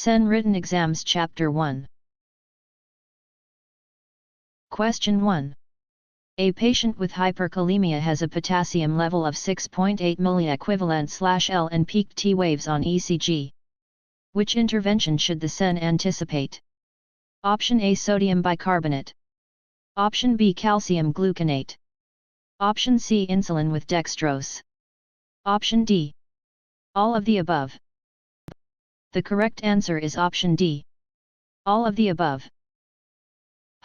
CEN Written Exams Chapter 1. Question 1. A patient with hyperkalemia has a potassium level of 6.8 milliequivalent/L and peak T waves on ECG. Which intervention should the CEN anticipate? Option A, sodium bicarbonate. Option B, calcium gluconate. Option C, insulin with dextrose. Option D, all of the above. The correct answer is option D, all of the above.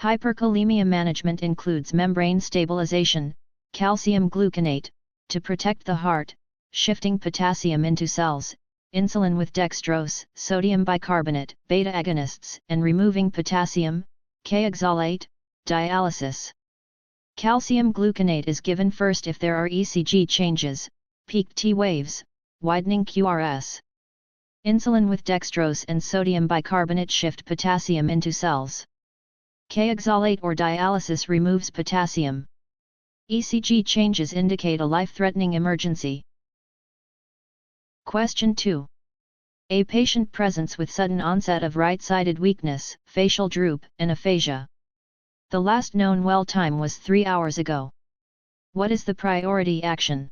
Hyperkalemia management includes membrane stabilization, calcium gluconate, to protect the heart, shifting potassium into cells, insulin with dextrose, sodium bicarbonate, beta agonists, and removing potassium, K-oxalate, dialysis. Calcium gluconate is given first if there are ECG changes, peak T waves, widening QRS. Insulin with dextrose and sodium bicarbonate shift potassium into cells. K-oxalate or dialysis removes potassium. ECG changes indicate a life-threatening emergency. Question 2. A patient presents with sudden onset of right-sided weakness, facial droop, and aphasia. The last known well time was 3 hours ago. What is the priority action?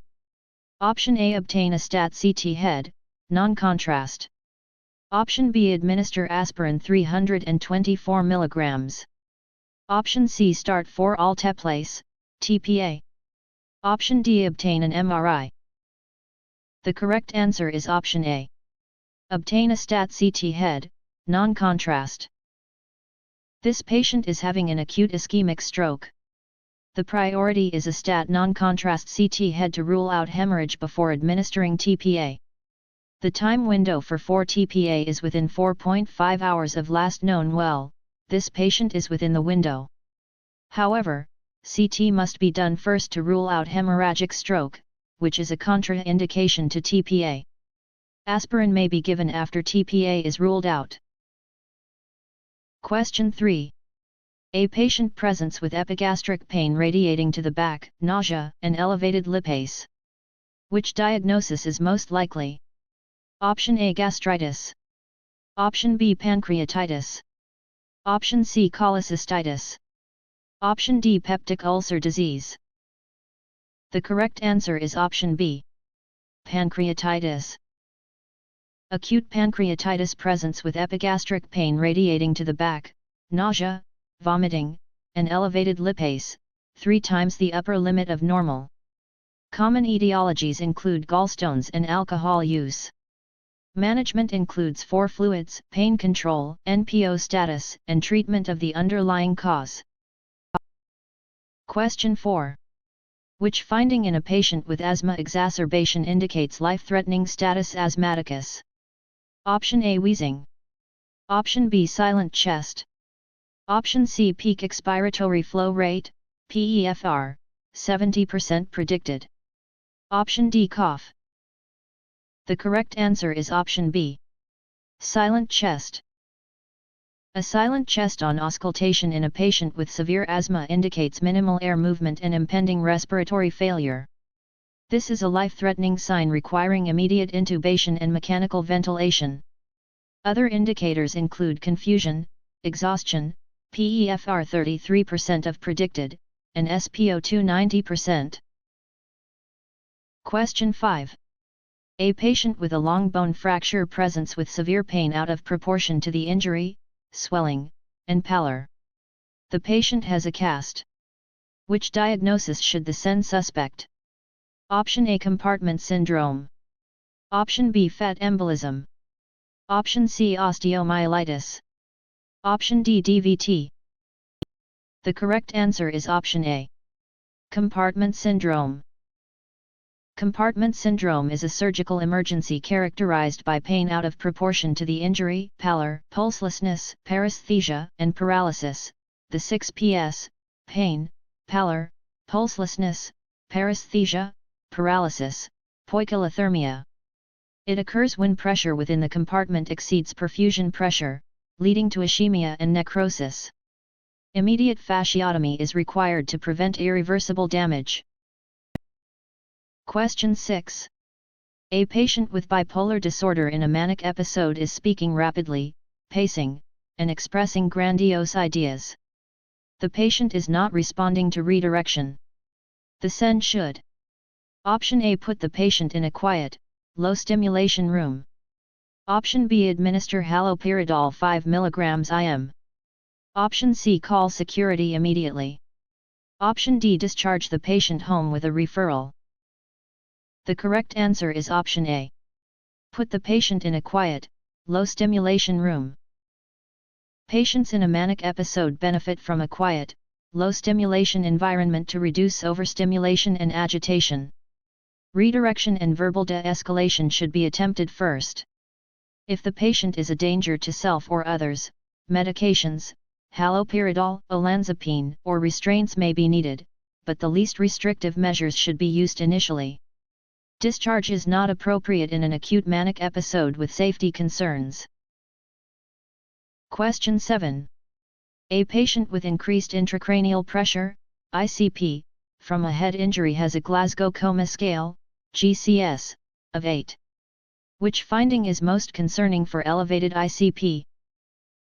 Option A, obtain a stat CT head, non-contrast. Option B, administer aspirin 324 mg. Option C, start 4-alteplase, TPA. Option D, obtain an MRI. The correct answer is option A. Obtain a stat CT head, non-contrast. This patient is having an acute ischemic stroke. The priority is a stat non-contrast CT head to rule out hemorrhage before administering TPA. The time window for 4-TPA is within 4.5 hours of last known well. This patient is within the window. However, CT must be done first to rule out hemorrhagic stroke, which is a contraindication to TPA. Aspirin may be given after TPA is ruled out. Question 3. A patient presents with epigastric pain radiating to the back, nausea, and elevated lipase. Which diagnosis is most likely? Option A, gastritis. Option B, pancreatitis. Option C, cholecystitis. Option D, peptic ulcer disease. The correct answer is option B, pancreatitis. Acute pancreatitis presents with epigastric pain radiating to the back, nausea, vomiting, and elevated lipase, 3 times the upper limit of normal. Common etiologies include gallstones and alcohol use. Management includes 4 fluids, pain control, NPO status, and treatment of the underlying cause. Question 4. Which finding in a patient with asthma exacerbation indicates life-threatening status asthmaticus? Option A, wheezing. Option B, silent chest. Option C, peak expiratory flow rate, PEFR, 70% predicted. Option D, cough. The correct answer is option B, silent chest. A silent chest on auscultation in a patient with severe asthma indicates minimal air movement and impending respiratory failure. This is a life-threatening sign requiring immediate intubation and mechanical ventilation. Other indicators include confusion, exhaustion, PEFR 33% of predicted, and SpO2 90%. Question 5. A patient with a long bone fracture presents with severe pain out of proportion to the injury, swelling, and pallor. The patient has a cast. Which diagnosis should the CEN suspect? Option A, compartment syndrome. Option B, fat embolism. Option C, osteomyelitis. Option D, DVT. The correct answer is option A, compartment syndrome. Compartment syndrome is a surgical emergency characterized by pain out of proportion to the injury, pallor, pulselessness, paresthesia, and paralysis. The 6 Ps, pain, pallor, pulselessness, paresthesia, paralysis, poikilothermia. It occurs when pressure within the compartment exceeds perfusion pressure, leading to ischemia and necrosis. Immediate fasciotomy is required to prevent irreversible damage. Question 6. A patient with bipolar disorder in a manic episode is speaking rapidly, pacing, and expressing grandiose ideas. The patient is not responding to redirection. The CEN should: Option A. Put the patient in a quiet, low-stimulation room. Option B. Administer haloperidol 5 mg IM. Option C. Call security immediately. Option D. Discharge the patient home with a referral. The correct answer is option A. Put the patient in a quiet, low-stimulation room. Patients in a manic episode benefit from a quiet, low-stimulation environment to reduce overstimulation and agitation. Redirection and verbal de-escalation should be attempted first. If the patient is a danger to self or others, medications, haloperidol, olanzapine, or restraints may be needed, but the least restrictive measures should be used initially. Discharge is not appropriate in an acute manic episode with safety concerns. Question 7. A patient with increased intracranial pressure, ICP, from a head injury has a Glasgow Coma Scale, GCS, of 8. Which finding is most concerning for elevated ICP?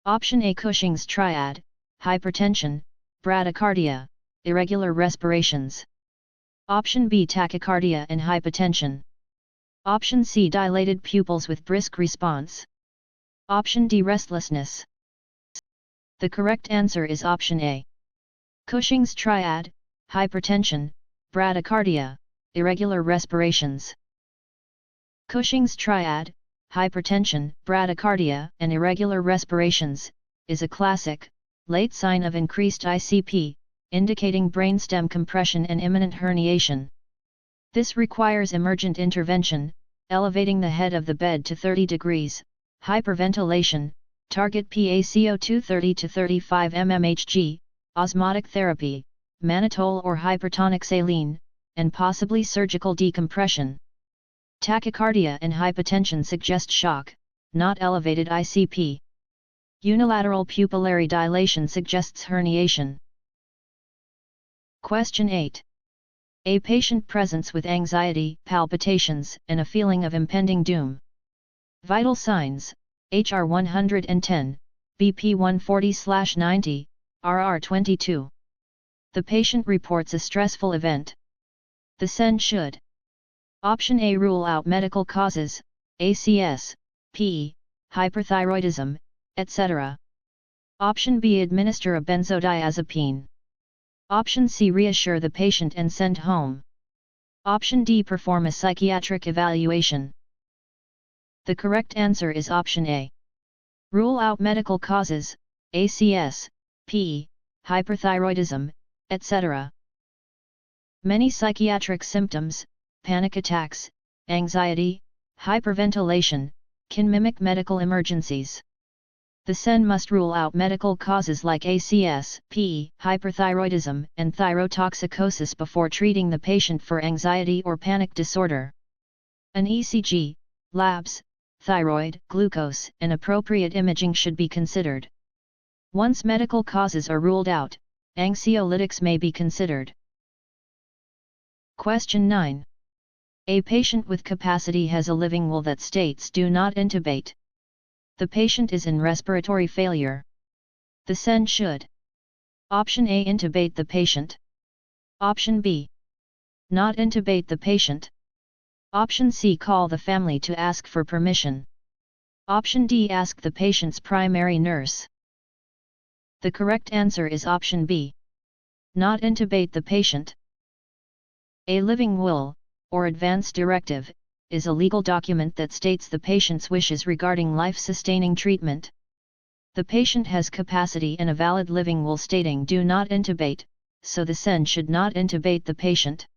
Option A. Cushing's triad, hypertension, bradycardia, irregular respirations. Option B. Tachycardia and hypotension. Option C. Dilated pupils with brisk response. Option D. Restlessness. The correct answer is option A. Cushing's triad, hypertension, bradycardia, irregular respirations. Cushing's triad, hypertension, bradycardia, and irregular respirations, is a classic, late sign of increased ICP, indicating brainstem compression and imminent herniation. This requires emergent intervention, elevating the head of the bed to 30 degrees, hyperventilation, target PaCO2 30 to 35 mmHg, osmotic therapy, mannitol or hypertonic saline, and possibly surgical decompression. Tachycardia and hypotension suggest shock, not elevated ICP. Unilateral pupillary dilation suggests herniation. Question 8. A patient presents with anxiety, palpitations, and a feeling of impending doom. Vital signs: HR 110, BP 140/90, RR 22. The patient reports a stressful event. The CEN should: Option A. Rule out medical causes, ACS, PE, hyperthyroidism, etc. Option B. Administer a benzodiazepine. Option C. Reassure the patient and send home. Option D. Perform a psychiatric evaluation. The correct answer is option A. Rule out medical causes, ACS, PE, hyperthyroidism, etc. Many psychiatric symptoms, panic attacks, anxiety, hyperventilation, can mimic medical emergencies. The CEN must rule out medical causes like ACS, PE, hyperthyroidism, and thyrotoxicosis before treating the patient for anxiety or panic disorder. An ECG, labs, thyroid, glucose, and appropriate imaging should be considered. Once medical causes are ruled out, anxiolytics may be considered. Question 9. A patient with capacity has a living will that states "do not intubate." The patient is in respiratory failure. The CEN should: Option A. Intubate the patient. Option B. Not intubate the patient. Option C. Call the family to ask for permission. Option D. Ask the patient's primary nurse. The correct answer is option B. Not intubate the patient. A living will, or advance directive, is a legal document that states the patient's wishes regarding life-sustaining treatment. The patient has capacity and a valid living will stating "do not intubate," so the CEN should not intubate the patient.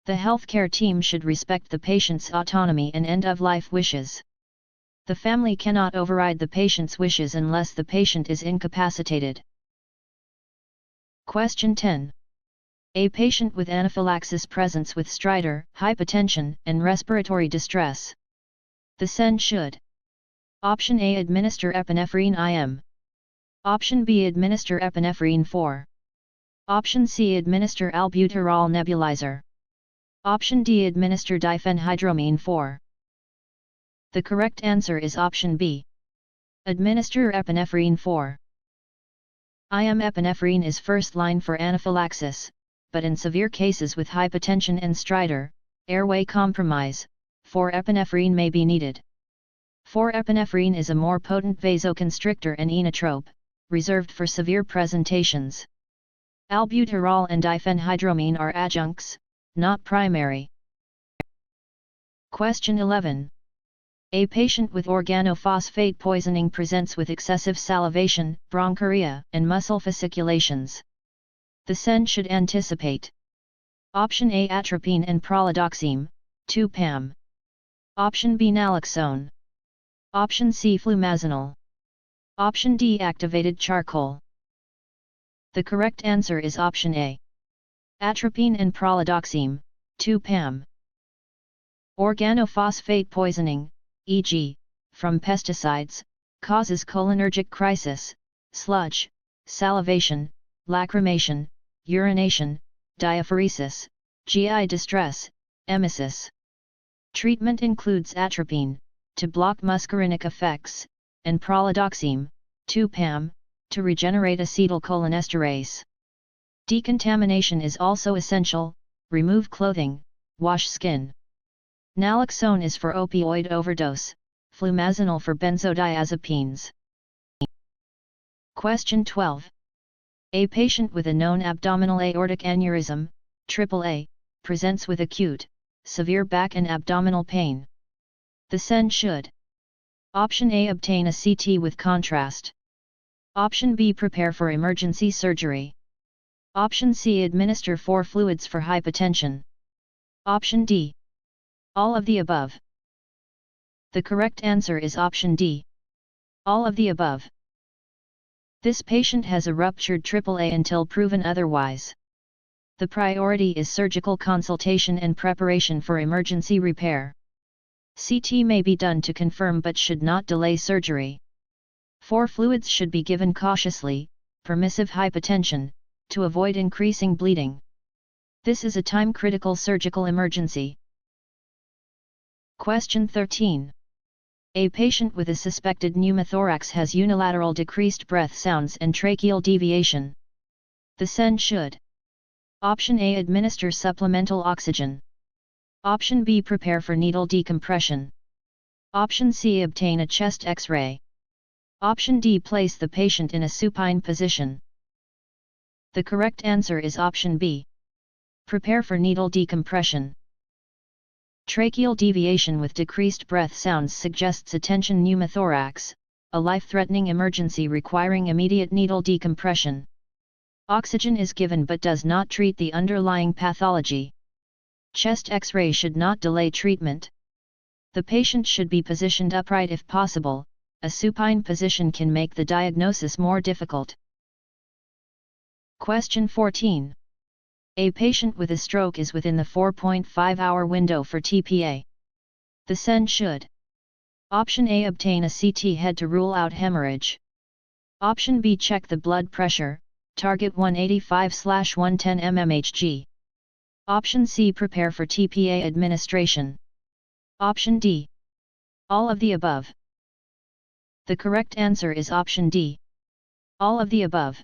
The healthcare team should respect the patient's autonomy and end-of-life wishes. The family cannot override the patient's wishes unless the patient is incapacitated. Question 10. A patient with anaphylaxis presents with stridor, hypotension, and respiratory distress. The CEN should: Option A. Administer epinephrine IM. Option B. Administer epinephrine 4. Option C. Administer albuterol nebulizer. Option D. Administer diphenhydramine 4. The correct answer is option B. Administer epinephrine 4. IM epinephrine is first line for anaphylaxis, but in severe cases with hypotension and stridor, airway compromise, 4-epinephrine may be needed. 4-epinephrine is a more potent vasoconstrictor and inotrope, reserved for severe presentations. Albuterol and diphenhydramine are adjuncts, not primary. Question 11. A patient with organophosphate poisoning presents with excessive salivation, bronchuria, and muscle fasciculations. The CEN should anticipate: Option A atropine and prolidoxime, 2-PAM. Option B naloxone. Option C flumazenol. Option D activated charcoal. The correct answer is option A. Atropine and prolidoxime, 2-PAM. Organophosphate poisoning, e.g., from pesticides, causes cholinergic crisis, sludge, salivation, lacrimation, urination, diaphoresis, GI distress, emesis. Treatment includes atropine, to block muscarinic effects, and prolidoxime, 2-PAM, to regenerate acetylcholinesterase. Decontamination is also essential: remove clothing, wash skin. Naloxone is for opioid overdose, flumazenol for benzodiazepines. Question 12. A patient with a known abdominal aortic aneurysm, AAA, presents with acute, severe back and abdominal pain. The CEN should: Option A obtain a CT with contrast. Option B prepare for emergency surgery. Option C administer 4 fluids for hypotension. Option D. All of the above. The correct answer is option D. All of the above. This patient has a ruptured AAA until proven otherwise. The priority is surgical consultation and preparation for emergency repair. CT may be done to confirm but should not delay surgery. 4 fluids should be given cautiously, permissive hypotension, to avoid increasing bleeding. This is a time-critical surgical emergency. Question 13. A patient with a suspected pneumothorax has unilateral decreased breath sounds and tracheal deviation. The CEN should: Option A administer supplemental oxygen. Option B prepare for needle decompression. Option C obtain a chest X-ray. Option D place the patient in a supine position. The correct answer is option B. Prepare for needle decompression. Tracheal deviation with decreased breath sounds suggests attention pneumothorax, a life-threatening emergency requiring immediate needle decompression. Oxygen is given but does not treat the underlying pathology. Chest X-ray should not delay treatment. The patient should be positioned upright if possible. A supine position can make the diagnosis more difficult. Question 14. A patient with a stroke is within the 4.5-hour window for TPA. The CEN should: Option A obtain a CT head to rule out hemorrhage. Option B check the blood pressure, target 185/110 mmHg. Option C prepare for TPA administration. Option D. All of the above. The correct answer is option D. All of the above.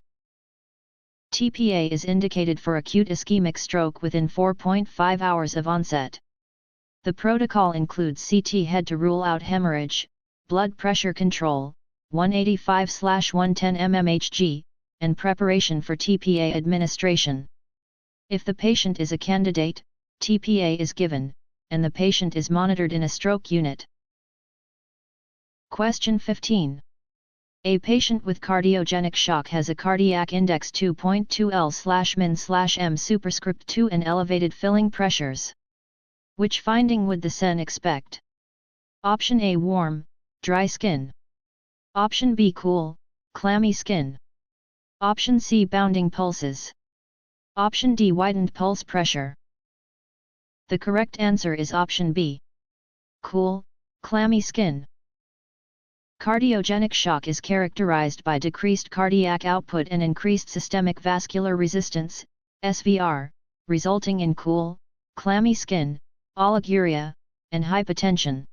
TPA is indicated for acute ischemic stroke within 4.5 hours of onset. The protocol includes CT head to rule out hemorrhage, blood pressure control, 185/110 mmHg, and preparation for TPA administration. If the patient is a candidate, TPA is given, and the patient is monitored in a stroke unit. Question 15. A patient with cardiogenic shock has a cardiac index 2.2 L/min/m superscript 2 and elevated filling pressures. Which finding would the CEN expect? Option A warm, dry skin. Option B cool, clammy skin. Option C bounding pulses. Option D widened pulse pressure. The correct answer is option B. Cool, clammy skin. Cardiogenic shock is characterized by decreased cardiac output and increased systemic vascular resistance, SVR, resulting in cool, clammy skin, oliguria, and hypotension.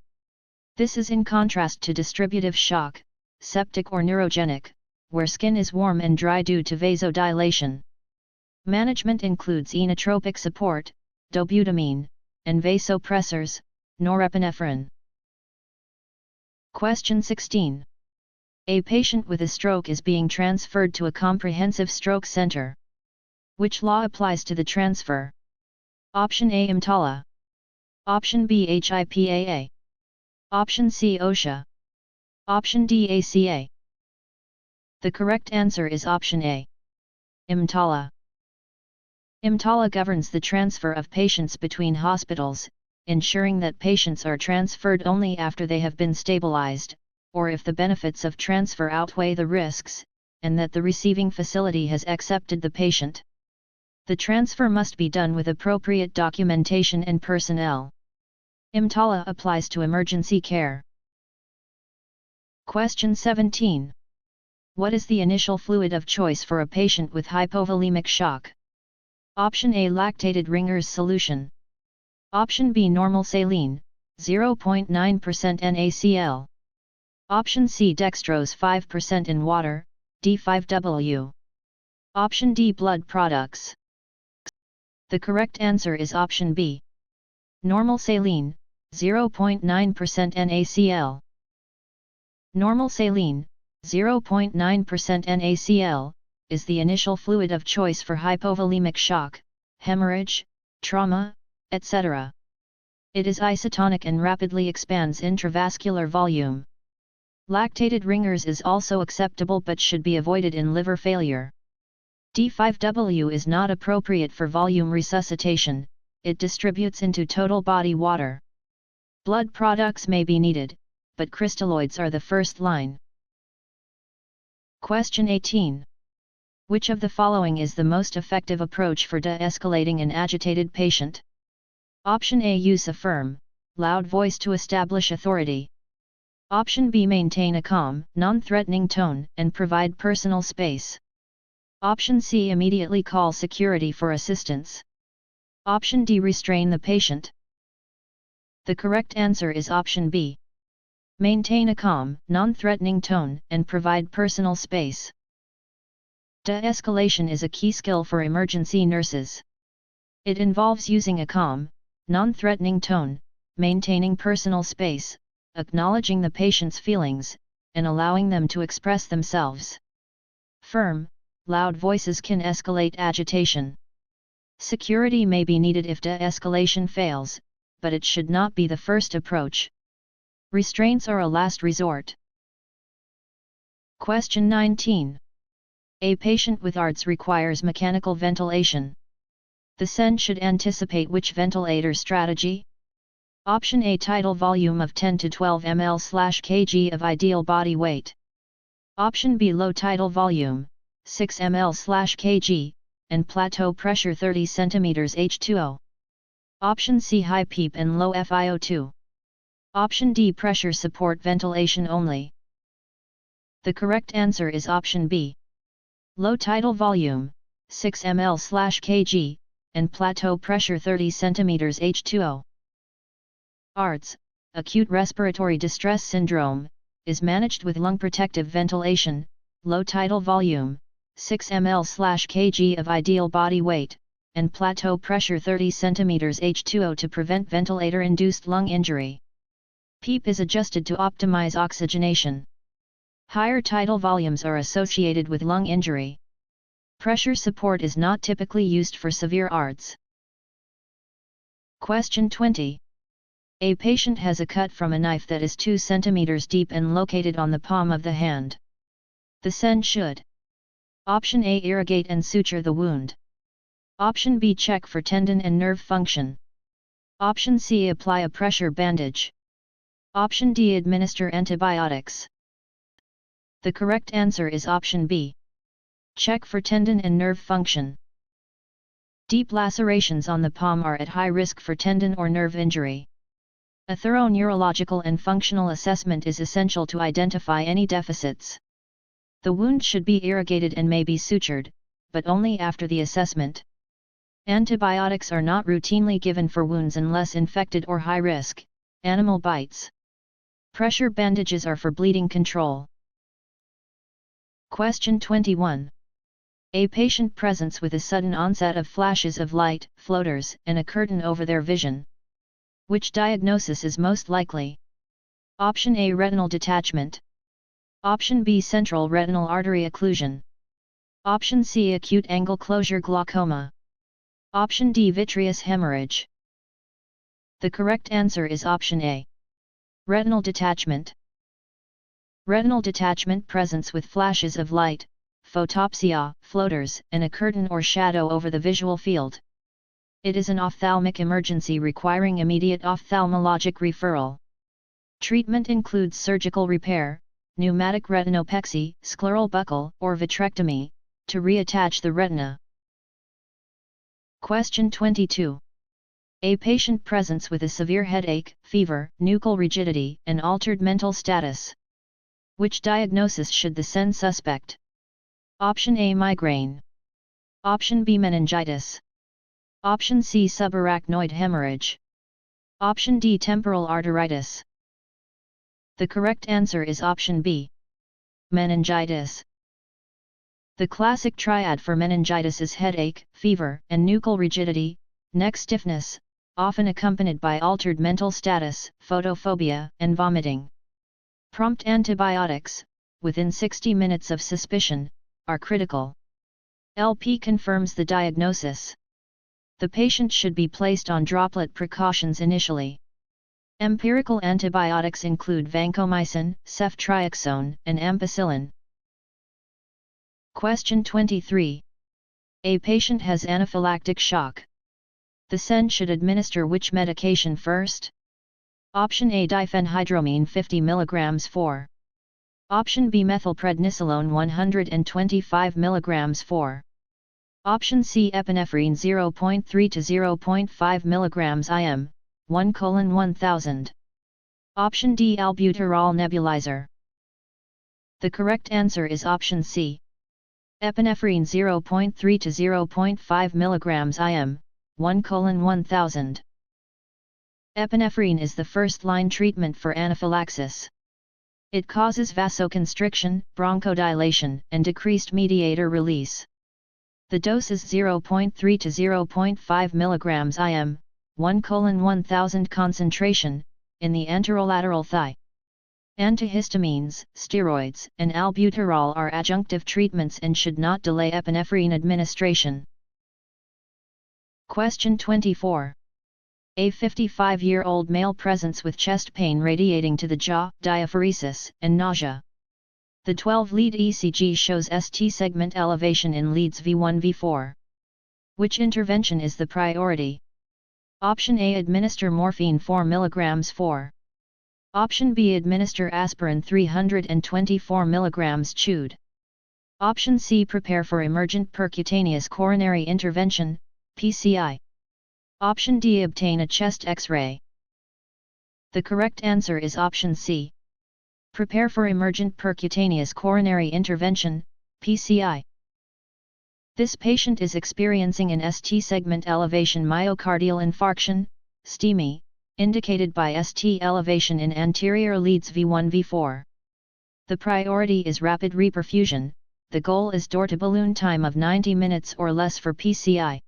This is in contrast to distributive shock, septic or neurogenic, where skin is warm and dry due to vasodilation. Management includes inotropic support, dobutamine, and vasopressors, norepinephrine. Question 16. A patient with a stroke is being transferred to a comprehensive stroke center. Which law applies to the transfer? Option A EMTALA. Option B HIPAA. Option C OSHA. Option D ACA. The correct answer is option A. EMTALA. EMTALA governs the transfer of patients between hospitals, ensuring that patients are transferred only after they have been stabilized, or if the benefits of transfer outweigh the risks, and that the receiving facility has accepted the patient. The transfer must be done with appropriate documentation and personnel. EMTALA applies to emergency care. Question 17. What is the initial fluid of choice for a patient with hypovolemic shock? Option A lactated Ringer's solution. Option B normal saline, 0.9% NaCl. Option C dextrose 5% in water, D5W. Option D blood products. The correct answer is option B. Normal saline, 0.9% NaCl. Normal saline, 0.9% NaCl, is the initial fluid of choice for hypovolemic shock, hemorrhage, trauma, etc. It is isotonic and rapidly expands intravascular volume. Lactated Ringer's is also acceptable but should be avoided in liver failure. D5W is not appropriate for volume resuscitation, it distributes into total body water. Blood products may be needed, but crystalloids are the first line. Question 18. Which of the following is the most effective approach for de-escalating an agitated patient? Option A use a firm, loud voice to establish authority. Option B maintain a calm, non-threatening tone and provide personal space. Option C immediately call security for assistance. Option D restrain the patient. The correct answer is option B. Maintain a calm, non-threatening tone and provide personal space. De-escalation is a key skill for emergency nurses. It involves using a calm, non-threatening tone, maintaining personal space, acknowledging the patient's feelings, and allowing them to express themselves. Firm, loud voices can escalate agitation. Security may be needed if de-escalation fails, but it should not be the first approach. Restraints are a last resort. Question 19. A patient with ARDS requires mechanical ventilation. The CEN should anticipate which ventilator strategy? Option A tidal volume of 10 to 12 ml/kg of ideal body weight. Option B low tidal volume, 6 ml/kg, and plateau pressure 30 cm H2O. Option C high PEEP and low FiO2. Option D pressure support ventilation only. The correct answer is option B. Low tidal volume, 6 ml/kg, and plateau pressure 30 cm H2O. ARDS, acute respiratory distress syndrome, is managed with lung protective ventilation, low tidal volume, 6 ml/kg of ideal body weight, and plateau pressure 30 cm H2O to prevent ventilator-induced lung injury. PEEP is adjusted to optimize oxygenation. Higher tidal volumes are associated with lung injury. Pressure support is not typically used for severe ARDS. Question 20. A patient has a cut from a knife that is 2 cm deep and located on the palm of the hand. The CEN should: Option A irrigate and suture the wound. Option B check for tendon and nerve function. Option C apply a pressure bandage. Option D administer antibiotics. The correct answer is option B. Check for tendon and nerve function. Deep lacerations on the palm are at high risk for tendon or nerve injury. A thorough neurological and functional assessment is essential to identify any deficits. The wound should be irrigated and may be sutured, but only after the assessment. Antibiotics are not routinely given for wounds unless infected or high risk, animal bites. Pressure bandages are for bleeding control. Question 21. A patient presents with a sudden onset of flashes of light, floaters, and a curtain over their vision. Which diagnosis is most likely? Option A, retinal detachment. Option B, central retinal artery occlusion. Option C, acute angle closure glaucoma. Option D, vitreous hemorrhage. The correct answer is option A. Retinal detachment. Retinal detachment presents with flashes of light, photopsia, floaters, and a curtain or shadow over the visual field. It is an ophthalmic emergency requiring immediate ophthalmologic referral. Treatment includes surgical repair, pneumatic retinopexy, scleral buckle, or vitrectomy, to reattach the retina. Question 22. A patient presents with a severe headache, fever, nuchal rigidity, and altered mental status. Which diagnosis should the CEN suspect? Option A, migraine. Option B, meningitis. Option C, subarachnoid hemorrhage. Option D, temporal arteritis. The correct answer is option B. Meningitis. The classic triad for meningitis is headache, fever, and nuchal rigidity, neck stiffness, often accompanied by altered mental status, photophobia, and vomiting. Prompt antibiotics, within 60 minutes of suspicion, are critical. LP confirms the diagnosis. The patient should be placed on droplet precautions initially. Empirical antibiotics include vancomycin, ceftriaxone, and ampicillin. Question 23. A patient has anaphylactic shock. The CEN should administer which medication first? Option A, diphenhydramine 50 mg 4. Option B, methylprednisolone 125 mg 4. Option C, epinephrine 0.3 to 0.5 mg IM, 1:1000. Option D, albuterol nebulizer. The correct answer is option C. Epinephrine 0.3 to 0.5 mg IM, 1:1000. Epinephrine is the first-line treatment for anaphylaxis. It causes vasoconstriction, bronchodilation, and decreased mediator release. The dose is 0.3 to 0.5 mg IM, 1:1000 concentration, in the anterolateral thigh. Antihistamines, steroids, and albuterol are adjunctive treatments and should not delay epinephrine administration. Question 24. A 55-year-old male presents with chest pain radiating to the jaw, diaphoresis, and nausea. The 12-lead ECG shows ST segment elevation in leads V1 V4. Which intervention is the priority? Option A, administer morphine 4 mg 4. Option B, administer aspirin 324 mg chewed. Option C, prepare for emergent percutaneous coronary intervention, PCI. Option D, obtain a chest X-ray. The correct answer is option C. Prepare for emergent percutaneous coronary intervention, PCI. This patient is experiencing an ST segment elevation myocardial infarction, STEMI, indicated by ST elevation in anterior leads V1 V4. The priority is rapid reperfusion. The goal is door-to-balloon time of 90 minutes or less for PCI.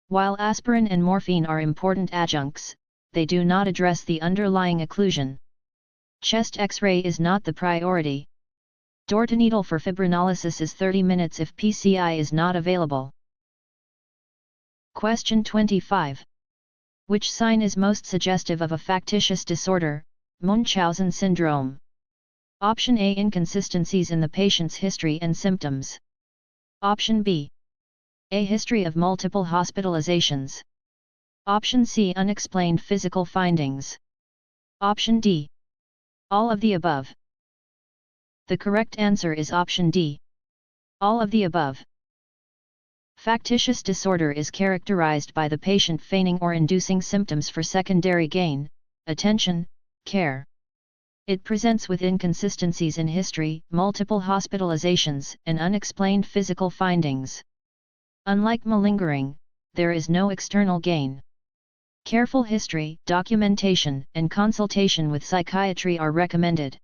While aspirin and morphine are important adjuncts, they do not address the underlying occlusion. Chest X-ray is not the priority. Door-to-needle for fibrinolysis is 30 minutes if PCI is not available. Question 25. Which sign is most suggestive of a factitious disorder, Munchausen syndrome? Option A, inconsistencies in the patient's history and symptoms. Option B, a history of multiple hospitalizations. Option C, unexplained physical findings. Option D, all of the above. The correct answer is option D, all of the above. Factitious disorder is characterized by the patient feigning or inducing symptoms for secondary gain, attention, care. It presents with inconsistencies in history, multiple hospitalizations, and unexplained physical findings. Unlike malingering, there is no external gain. Careful history, documentation, and consultation with psychiatry are recommended.